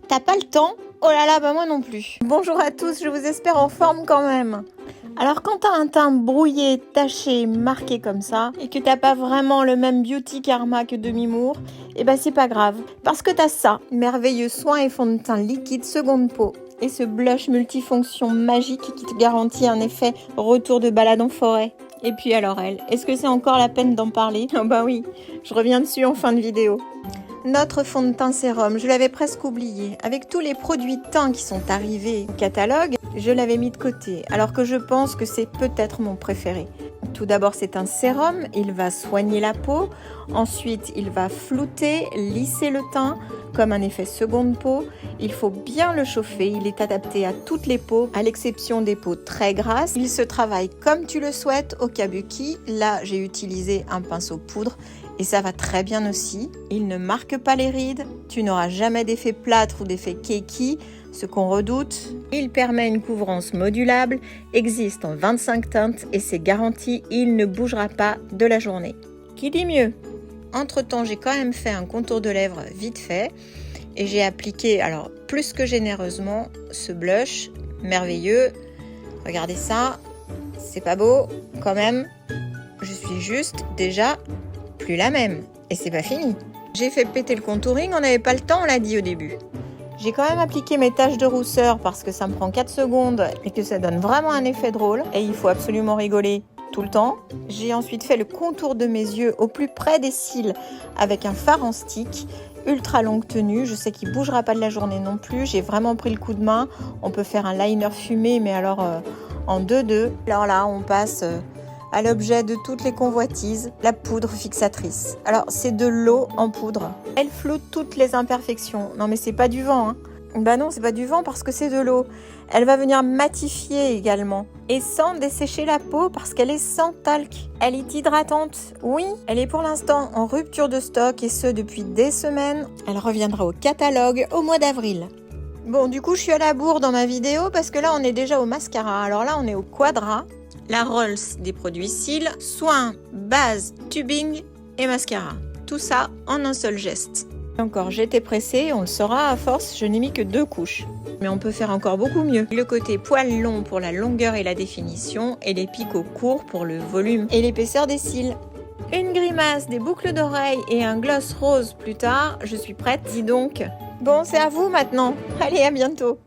T'as pas le temps? Oh là là, bah moi non plus. Bonjour à tous, je vous espère en forme quand même. Alors quand t'as un teint brouillé, taché, marqué comme ça, et que t'as pas vraiment le même beauty karma que Demi Moore, eh ben c'est pas grave, parce que t'as ça, merveilleux soin et fond de teint liquide seconde peau, et ce blush multifonction magique qui te garantit un effet retour de balade en forêt. Et puis alors elle, est-ce que c'est encore la peine d'en parler? Oh bah oui, je reviens dessus en fin de vidéo. Notre fond de teint sérum, je l'avais presque oublié. Avec tous les produits teints qui sont arrivés au catalogue, je l'avais mis de côté, alors que je pense que c'est peut-être mon préféré. Tout d'abord, c'est un sérum, il va soigner la peau. Ensuite, il va flouter, lisser le teint, comme un effet seconde peau. Il faut bien le chauffer, il est adapté à toutes les peaux, à l'exception des peaux très grasses. Il se travaille comme tu le souhaites au kabuki. Là, j'ai utilisé un pinceau poudre et ça va très bien aussi. Il ne marque pas les rides, tu n'auras jamais d'effet plâtre ou d'effet keki, ce qu'on redoute. Il permet une couvrance modulable, existe en 25 teintes et c'est garanti, il ne bougera pas de la journée. Qui dit mieux? Entre-temps, j'ai quand même fait un contour de lèvres vite fait et j'ai appliqué, alors plus que généreusement, ce blush merveilleux. Regardez ça, c'est pas beau quand même. Je suis juste déjà plus la même et c'est pas fini. J'ai fait péter le contouring, on n'avait pas le temps, on l'a dit au début. J'ai quand même appliqué mes taches de rousseur parce que ça me prend 4 secondes et que ça donne vraiment un effet drôle et il faut absolument rigoler tout le temps. J'ai ensuite fait le contour de mes yeux au plus près des cils avec un fard en stick, ultra longue tenue. Je sais qu'il ne bougera pas de la journée non plus. J'ai vraiment pris le coup de main. On peut faire un liner fumé, mais alors en 2-2. Alors là, on passe à l'objet de toutes les convoitises, la poudre fixatrice. Alors, c'est de l'eau en poudre. Elle floute toutes les imperfections. Non, mais c'est pas du vent, hein. Bah non, c'est pas du vent parce que c'est de l'eau. Elle va venir matifier également et sans dessécher la peau parce qu'elle est sans talc. Elle est hydratante. Oui, elle est pour l'instant en rupture de stock et ce depuis des semaines. Elle reviendra au catalogue au mois d'avril. Bon, du coup, je suis à la bourre dans ma vidéo parce que là, on est déjà au mascara. Alors là, on est au Quadra. La Rolls des produits cils, soin, base, tubing et mascara. Tout ça en un seul geste. Encore, j'étais pressée, on le saura à force, je n'ai mis que 2 couches. Mais on peut faire encore beaucoup mieux. Le côté poil long pour la longueur et la définition et les picots courts pour le volume et l'épaisseur des cils. Une grimace, des boucles d'oreilles et un gloss rose plus tard, je suis prête, dis donc. Bon, c'est à vous maintenant. Allez, à bientôt.